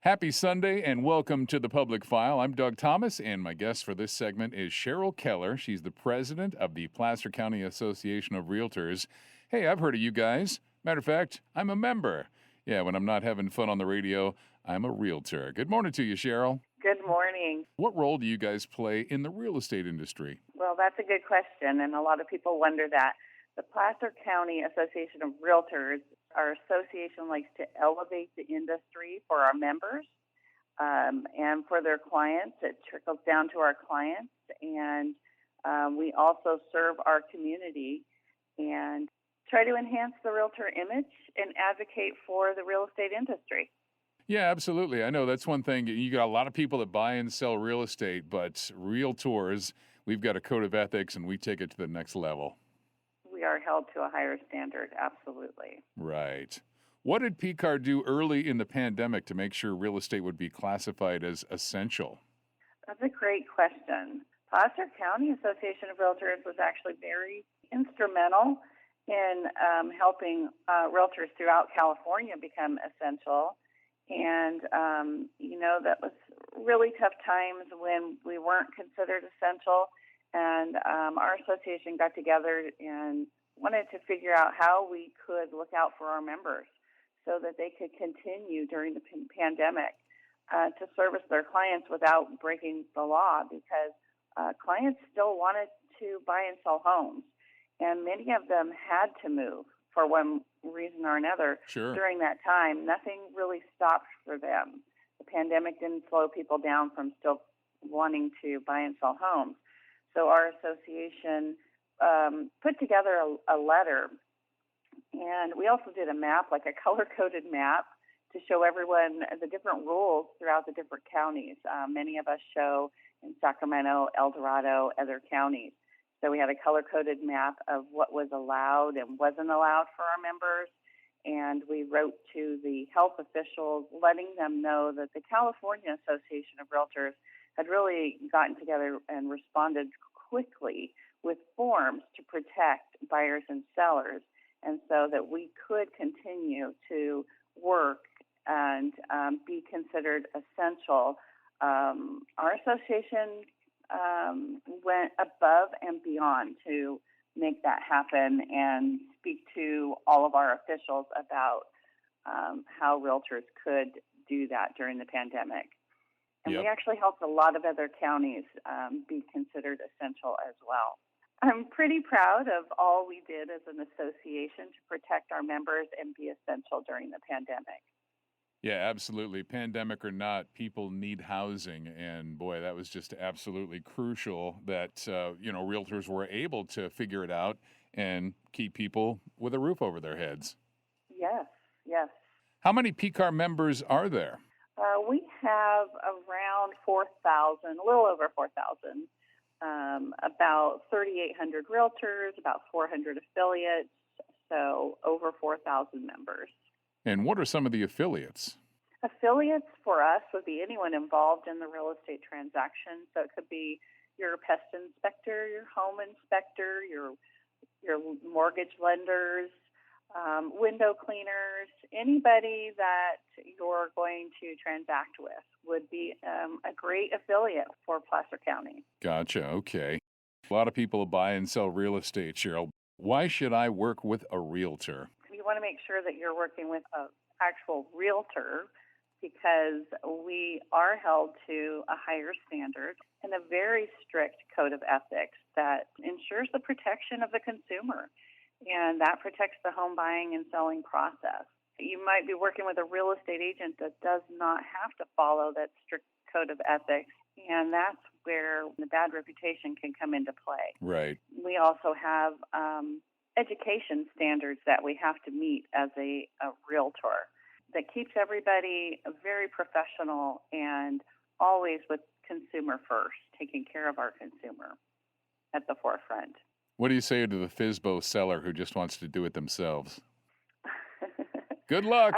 Happy Sunday and welcome to the Public File. I'm Doug Thomas, and my guest for this segment is Cheryl Keller. She's the president of the Placer County Association of Realtors. Hey, I've heard of you guys. Matter of fact, I'm a member. Yeah, when I'm not having fun on the radio, I'm a realtor. Good morning to you, Cheryl. Good morning. What role do you guys play in the real estate industry? Well, that's a good question, and a lot of people wonder that. The Placer County Association of Realtors, our association likes to elevate the industry for our members and for their clients. It trickles down to our clients, and we also serve our community and try to enhance the realtor image and advocate for the real estate industry. Yeah, absolutely. I know that's one thing. You got a lot of people that buy and sell real estate, but realtors, we've got a code of ethics and we take it to the next level. We are held to a higher standard, absolutely. Right. What did PCAR do early in the pandemic to make sure real estate would be classified as essential? That's a great question. Placer County Association of Realtors was actually very instrumental in helping realtors throughout California become essential. And, that was really tough times when we weren't considered essential. And our association got together and wanted to figure out how we could look out for our members so that they could continue during the pandemic to service their clients without breaking the law, because clients still wanted to buy and sell homes. And many of them had to move for one reason or another. Sure. During that time. Nothing really stopped for them. The pandemic didn't slow people down from still wanting to buy and sell homes. So our association put together a letter, and we also did a map, like a color-coded map, to show everyone the different rules throughout the different counties. Many of us show in Sacramento, El Dorado, other counties. So we had a color-coded map of what was allowed and wasn't allowed for our members, and we wrote to the health officials letting them know that the California Association of Realtors had really gotten together and responded quickly with forms to protect buyers and sellers, and so that we could continue to work and be considered essential. Our association went above and beyond to make that happen and speak to all of our officials about how realtors could do that during the pandemic. And Yep. we actually helped a lot of other counties be considered essential as well. I'm pretty proud of all we did as an association to protect our members and be essential during the pandemic. Yeah, absolutely. Pandemic or not, people need housing. And boy, that was just absolutely crucial that, realtors were able to figure it out and keep people with a roof over their heads. Yes, yes. How many PCAR members are there? We have around 4,000, a little over 4,000, about 3,800 realtors, about 400 affiliates, so over 4,000 members. And what are some of the affiliates? Affiliates for us would be anyone involved in the real estate transaction. So it could be your pest inspector, your home inspector, your mortgage lenders, window cleaners, anybody that you're going to transact with would be a great affiliate for Placer County. Gotcha. Okay. A lot of people buy and sell real estate, Cheryl. Why should I work with a realtor? You want to make sure that you're working with an actual realtor, because we are held to a higher standard and a very strict code of ethics that ensures the protection of the consumer, and that protects the home buying and selling process. You might be working with a real estate agent that does not have to follow that strict code of ethics, and that's where the bad reputation can come into play. Right. We also have education standards that we have to meet as a realtor that keeps everybody very professional and always with consumer first, taking care of our consumer at the forefront. What do you say to the FSBO seller who just wants to do it themselves? Good luck.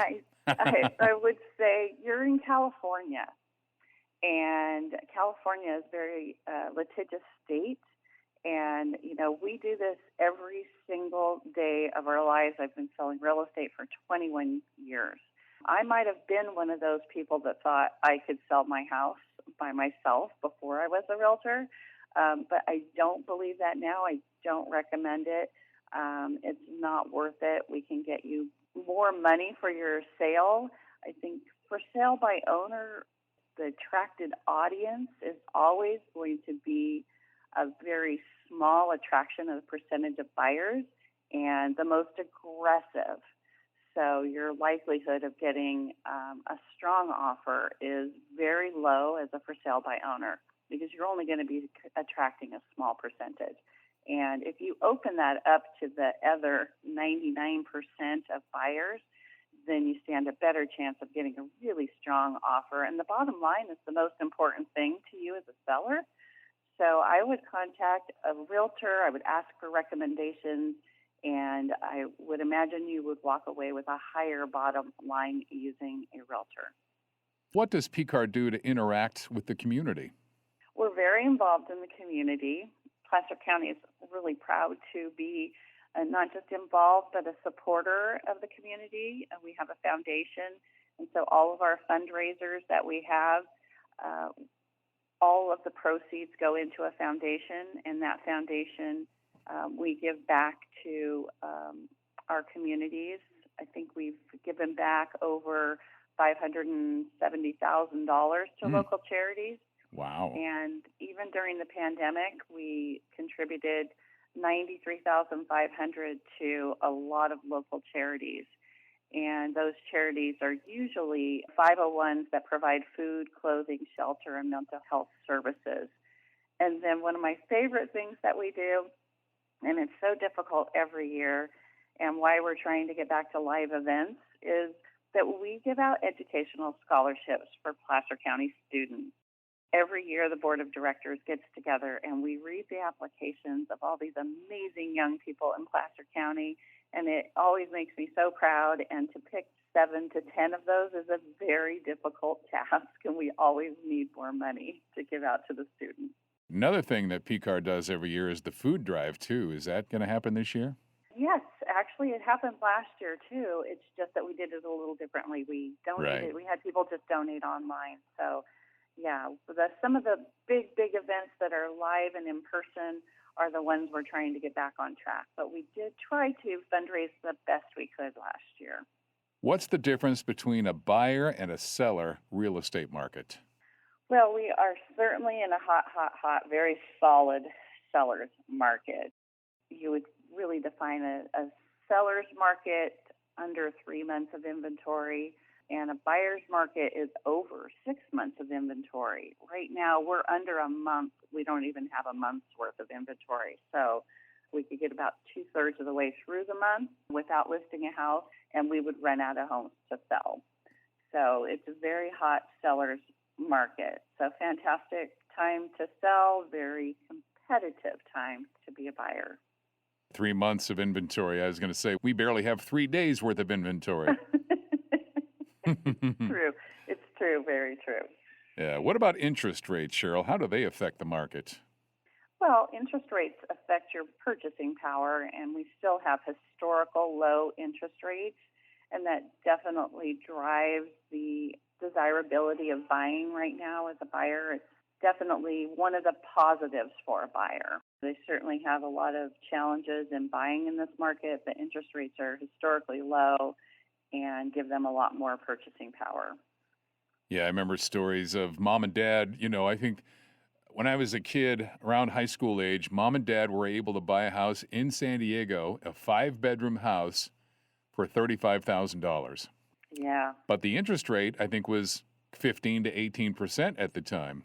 I would say you're in California, and California is a very litigious state. And, we do this every single day of our lives. I've been selling real estate for 21 years. I might have been one of those people that thought I could sell my house by myself before I was a realtor, but I don't believe that now. I don't recommend it. It's not worth it. We can get you more money for your sale. I think for sale by owner, the attracted audience is always going to be a very small attraction of the percentage of buyers and the most aggressive. So your likelihood of getting a strong offer is very low as a for sale by owner because you're only going to be attracting a small percentage. And if you open that up to the other 99% of buyers, then you stand a better chance of getting a really strong offer. And the bottom line is the most important thing to you as a seller. So I would contact a realtor. I would ask for recommendations. And I would imagine you would walk away with a higher bottom line using a realtor. What does PCAR do to interact with the community? We're very involved in the community. Placer County is really proud to be not just involved, but a supporter of the community. We have a foundation, and so all of our fundraisers that we have, all of the proceeds go into a foundation, and that foundation we give back to our communities. I think we've given back over $570,000 to local charities. Wow. And even during the pandemic, we contributed $93,500 to a lot of local charities. And those charities are usually 501s that provide food, clothing, shelter, and mental health services. And then one of my favorite things that we do, and it's so difficult every year, and why we're trying to get back to live events, is that we give out educational scholarships for Placer County students. Every year, the board of directors gets together and we read the applications of all these amazing young people in Placer County, and it always makes me so proud. And to pick 7 to 10 of those is a very difficult task, and we always need more money to give out to the students. Another thing that PCAR does every year is the food drive, too. Is that going to happen this year? Yes, actually, it happened last year, too. It's just that we did it a little differently. We donated. Right. We had people just donate online. So, yeah, some of the big events that are live and in person are the ones we're trying to get back on track. But we did try to fundraise the best we could last year. What's the difference between a buyer and a seller real estate market? Well, we are certainly in a hot, very solid seller's market. You would really define a seller's market under 3 months of inventory, and a buyer's market is over 6 months of inventory. Right now, we're under a month. We don't even have a month's worth of inventory. So we could get about 2/3 of the way through the month without listing a house, and we would run out of homes to sell. So it's a very hot seller's market. So fantastic time to sell, very competitive time to be a buyer. 3 months of inventory. I was going to say, we barely have 3 days worth of inventory. True. It's true. Very true. Yeah. What about interest rates, Cheryl? How do they affect the market? Well, interest rates affect your purchasing power, and we still have historical low interest rates, and that definitely drives the desirability of buying right now as a buyer. It's definitely one of the positives for a buyer. They certainly have a lot of challenges in buying in this market, but interest rates are historically low and give them a lot more purchasing power. Yeah, I remember stories of mom and dad. I think when I was a kid, around high school age, mom and dad were able to buy a house in San Diego, a 5-bedroom house, for $35,000. Yeah. But the interest rate, I think, was 15 to 18% at the time.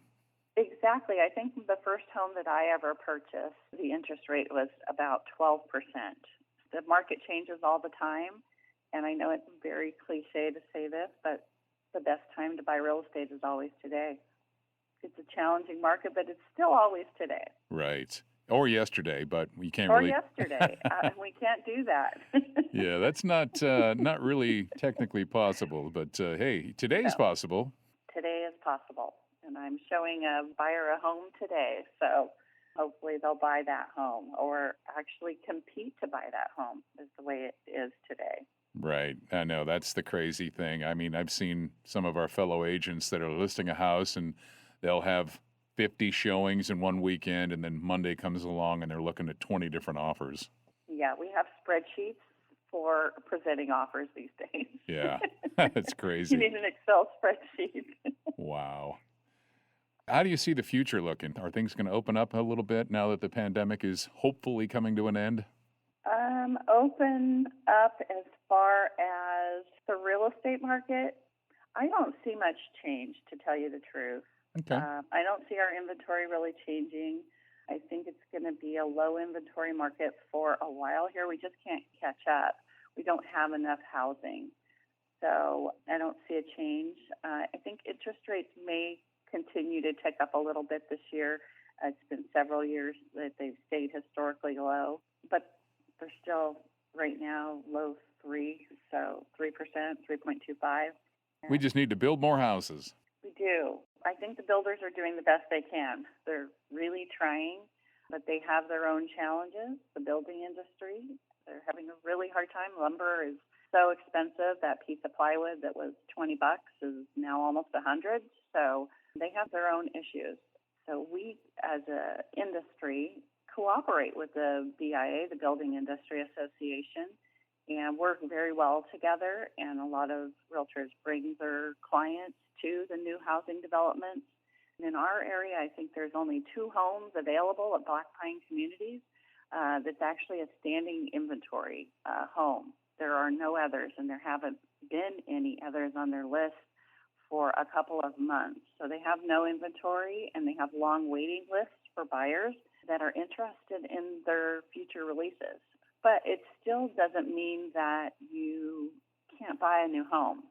Exactly. I think the first home that I ever purchased, the interest rate was about 12%. The market changes all the time, and I know it's very cliche to say this, but the best time to buy real estate is always today. It's a challenging market, but it's still always today. Right. Or yesterday, but we can't Or really. yesterday. We can't do that. Yeah, that's not really technically possible, but hey, today's No. possible. Today is possible, and I'm showing a buyer a home today, so hopefully they'll buy that home or actually compete to buy that home is the way it is today. Right. I know that's the crazy thing. I mean, I've seen some of our fellow agents that are listing a house and they'll have 50 showings in one weekend, and then Monday comes along and they're looking at 20 different offers. Yeah, we have spreadsheets for presenting offers these days. Yeah, that's You crazy. need an Excel spreadsheet. Wow. How do you see the future looking? Are things going to open up a little bit now that the pandemic is hopefully coming to an end? Open up as far as the real estate market. I don't see much change, to tell you the truth. Okay. I don't see our inventory really changing. I think it's going to be a low inventory market for a while here. We just can't catch up. We don't have enough housing. So I don't see a change. I think interest rates may continue to tick up a little bit this year. It's been several years that they've stayed historically low, but they're still right now low 3, so 3%, 3.25. We just need to build more houses. We do. I think the builders are doing the best they can. They're really trying, but they have their own challenges. The building industry, they're having a really hard time. Lumber is so expensive. That piece of plywood that was $20 is now almost $100. So they have their own issues. So we, as an industry, cooperate with the BIA, the Building Industry Association, and work very well together. And a lot of realtors bring their clients to the new housing developments. And in our area, I think there's only 2 homes available at Black Pine Communities that's actually a standing inventory home. There are no others, and there haven't been any others on their list for a couple of months. So they have no inventory, and they have long waiting lists for buyers that are interested in their future releases. But it still doesn't mean that you can't buy a new home.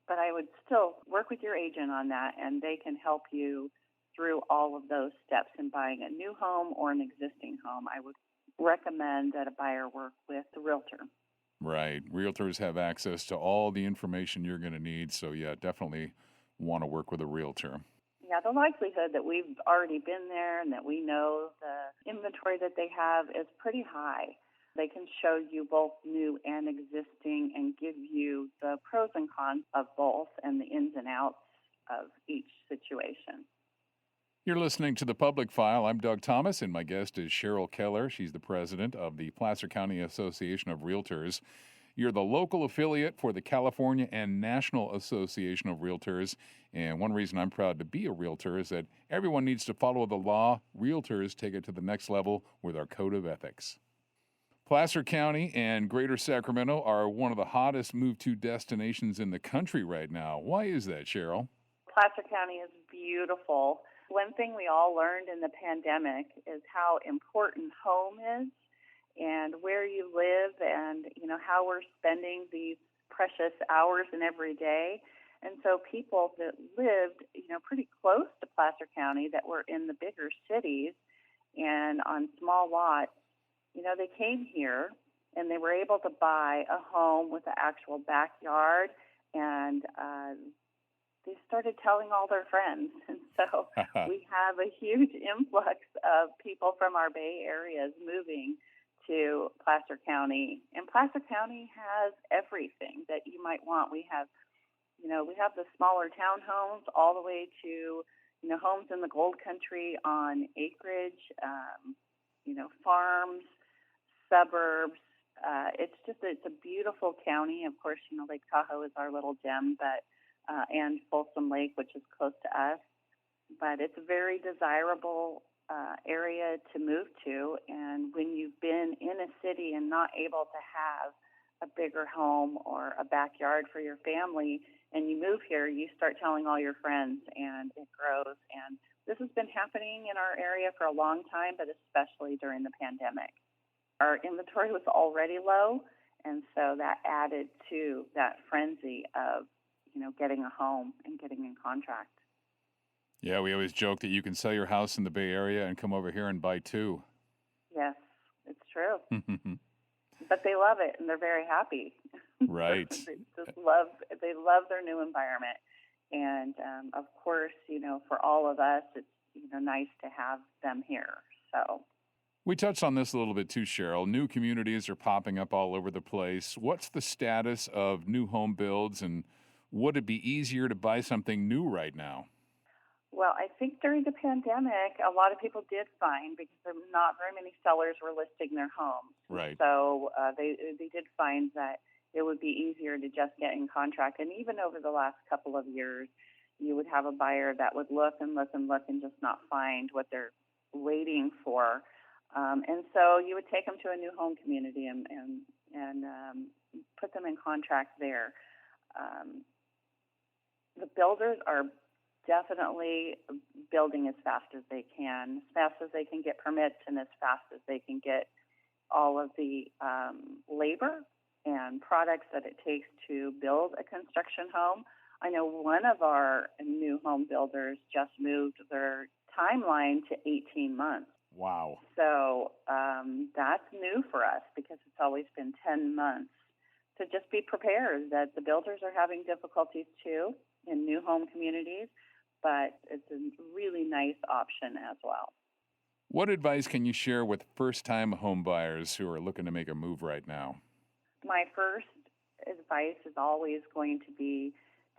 But I would still work with your agent on that, and they can help you through all of those steps in buying a new home or an existing home. I would recommend that a buyer work with the realtor. Right. Realtors have access to all the information you're going to need. So, yeah, definitely want to work with a realtor. Yeah, the likelihood that we've already been there and that we know the inventory that they have is pretty high. They can show you both new and existing and give you the pros and cons of both and the ins and outs of each situation. You're listening to The Public File. I'm Doug Thomas, and my guest is Cheryl Keller. She's the president of the Placer County Association of Realtors. You're the local affiliate for the California and National Association of Realtors. And one reason I'm proud to be a realtor is that everyone needs to follow the law. Realtors take it to the next level with our code of ethics. Placer County and Greater Sacramento are one of the hottest move-to destinations in the country right now. Why is that, Cheryl? Placer County is beautiful. One thing we all learned in the pandemic is how important home is and where you live and, how we're spending these precious hours in every day. And so people that lived, pretty close to Placer County that were in the bigger cities and on small lots, they came here and they were able to buy a home with an actual backyard, and they started telling all their friends. And so we have a huge influx of people from our Bay areas moving to Placer County. And Placer County has everything that you might want. We have the smaller townhomes all the way to, homes in the Gold Country on acreage, farms, suburbs. It's a beautiful county. Of course, Lake Tahoe is our little gem, but and Folsom Lake, which is close to us. But it's a very desirable area to move to. And when you've been in a city and not able to have a bigger home or a backyard for your family, and you move here, you start telling all your friends, and it grows. And this has been happening in our area for a long time, but especially during the pandemic. Our inventory was already low, and so that added to that frenzy of, getting a home and getting in contract. Yeah, we always joke that you can sell your house in the Bay Area and come over here and buy 2. Yes, it's true. But they love it, and they're very happy. Right. They love their new environment. And, of course, for all of us, it's, nice to have them here. So We touched on this a little bit too, Cheryl. New communities are popping up all over the place. What's the status of new home builds, and would it be easier to buy something new right now? Well, I think during the pandemic, a lot of people did find because there not very many sellers were listing their homes. Right. So they did find that it would be easier to just get in contract. And even over the last couple of years, you would have a buyer that would look and look and look and just not find what they're waiting for. And so you would take them to a new home community and put them in contract there. Um, the builders are definitely building as fast as they can get permits, and as fast as they can get all of the labor and products that it takes to build a construction home. I know one of our new home builders just moved their timeline to 18 months. Wow. So that's new for us because it's always been 10 months. So just be prepared that the builders are having difficulties too in new home communities, but it's a really nice option as well. What advice can you share with first-time home buyers who are looking to make a move right now? My first advice is always going to be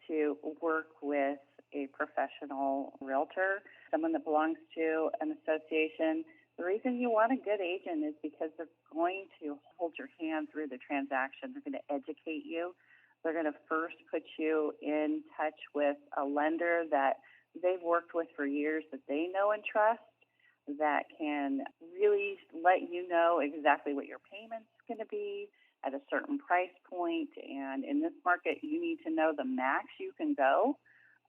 to work with a professional realtor, someone that belongs to an association. The reason you want a good agent is because they're going to hold your hand through the transaction. They're going to educate you. They're going to first put you in touch with a lender that they've worked with for years, that they know and trust, that can really let you know exactly what your payment's going to be at a certain price point. And in this market, you need to know the max you can go,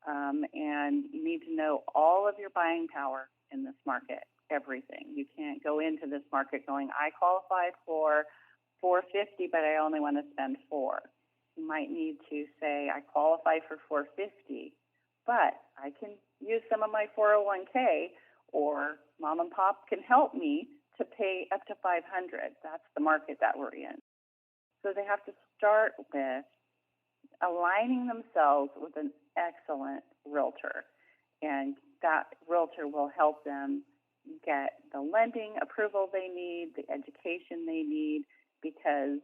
and you need to know all of your buying power in this market, everything. You can't go into this market going, I qualify for $450, but I only want to spend $4. You might need to say, I qualify for $450, but I can use some of my 401k, or mom and pop can help me to pay up to $500. That's the market that we're in. So they have to start with aligning themselves with an excellent realtor, and that realtor will help them get the lending approval they need, the education they need, because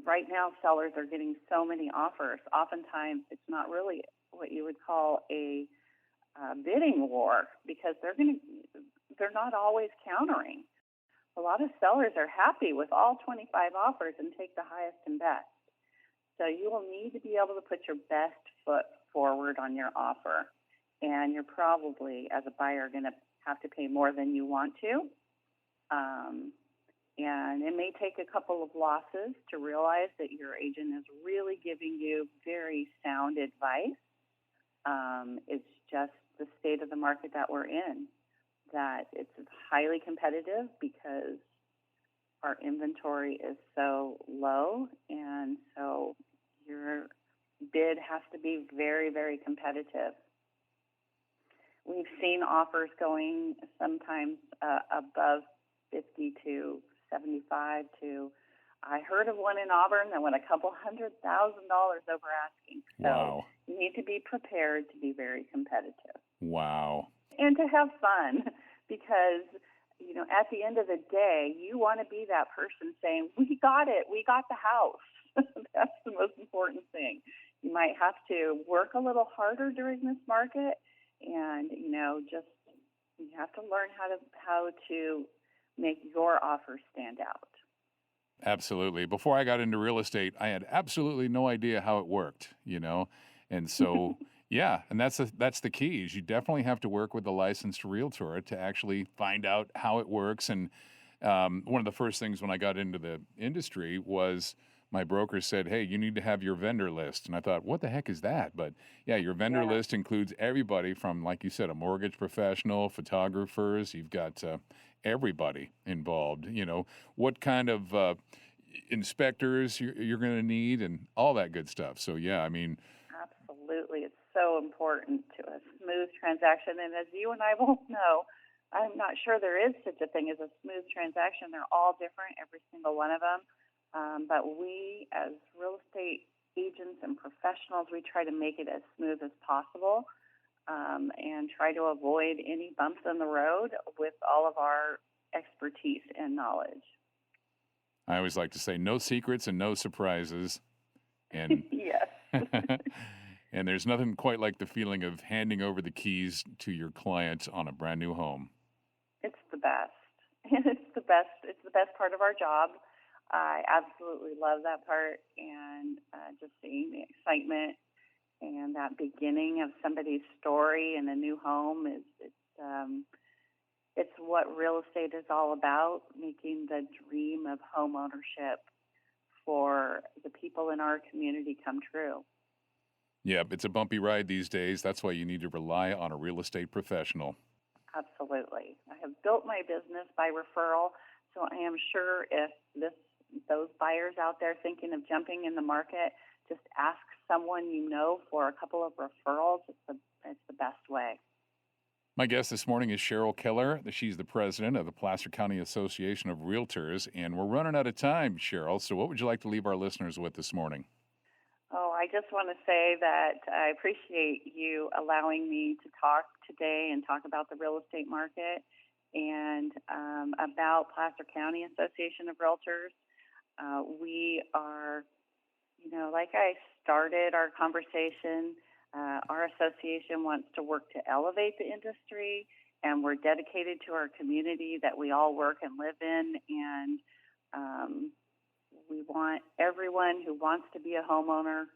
right now sellers are getting so many offers. Oftentimes it's not really what you would call a bidding war, because they're not always countering. A lot of sellers are happy with all 25 offers and take the highest and best. So you will need to be able to put your best foot forward on your offer. And you're probably, as a buyer, going to have to pay more than you want to. And it may take a couple of losses to realize that your agent is really giving you very sound advice. It's just the state of the market that we're in, that it's highly competitive because our inventory is so low, and so your bid has to be very, very competitive. We've seen offers going sometimes above 50 to 75 to, I heard of one in Auburn that went a couple $100,000 over asking. So Wow. you need to be prepared to be very competitive. Wow. And to have fun, because, you know, at the end of the day, you want to be that person saying, we got it, we got the house. That's the most important thing. You might have to work a little harder during this market, and, you know, just you have to learn how to make your offer stand out. Absolutely. Before I got into real estate, I had absolutely no idea how it worked, And so, yeah, and that's the key is you definitely have to work with a licensed realtor to actually find out how it works. And one of the first things when I got into the industry was my broker said, hey, you need to have your vendor list. And I thought, what the heck is that? But yeah, your vendor list includes everybody from, like you said, a mortgage professional, photographers. You've got everybody involved. What kind of inspectors you're going to need and all that good stuff. So, yeah, I mean. Absolutely. It's so important to a smooth transaction. And as you and I both know, I'm not sure there is such a thing as a smooth transaction. They're all different, every single one of them. But we, as real estate agents and professionals, we try to make it as smooth as possible, and try to avoid any bumps in the road with all of our expertise and knowledge. I always like to say no secrets and no surprises. And Yes. and there's nothing quite like the feeling of handing over the keys to your client on a brand new home. It's the best. And it's the best. It's the best part of our job. I absolutely love that part, and just seeing the excitement and that beginning of somebody's story in a new home it's what real estate is all about, making the dream of home ownership for the people in our community come true. Yep, it's a bumpy ride these days. That's why you need to rely on a real estate professional. Absolutely. I have built my business by referral, so I am sure if those buyers out there thinking of jumping in the market, just ask someone you know for a couple of referrals. It's the best way. My guest this morning is Cheryl Keller. She's the president of the Placer County Association of Realtors, and we're running out of time, Cheryl. So what would you like to leave our listeners with this morning? Oh, I just want to say that I appreciate you allowing me to talk today and talk about the real estate market and about Placer County Association of Realtors. We are, like I started our conversation, our association wants to work to elevate the industry, and we're dedicated to our community that we all work and live in, and we want everyone who wants to be a homeowner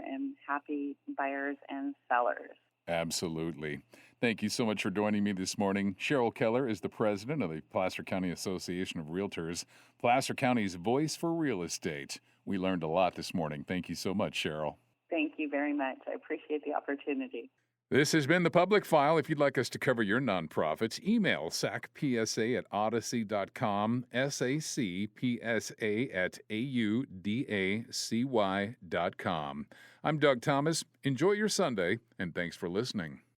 and happy buyers and sellers. Absolutely. Thank you so much for joining me this morning. Cheryl Keller is the president of the Placer County Association of Realtors, Placer County's voice for real estate. We learned a lot this morning. Thank you so much, Cheryl. Thank you very much. I appreciate the opportunity. This has been The Public File. If you'd like us to cover your nonprofit, email sacpsa@audacy.com, sacpsa@audacy.com. I'm Doug Thomas. Enjoy your Sunday, and thanks for listening.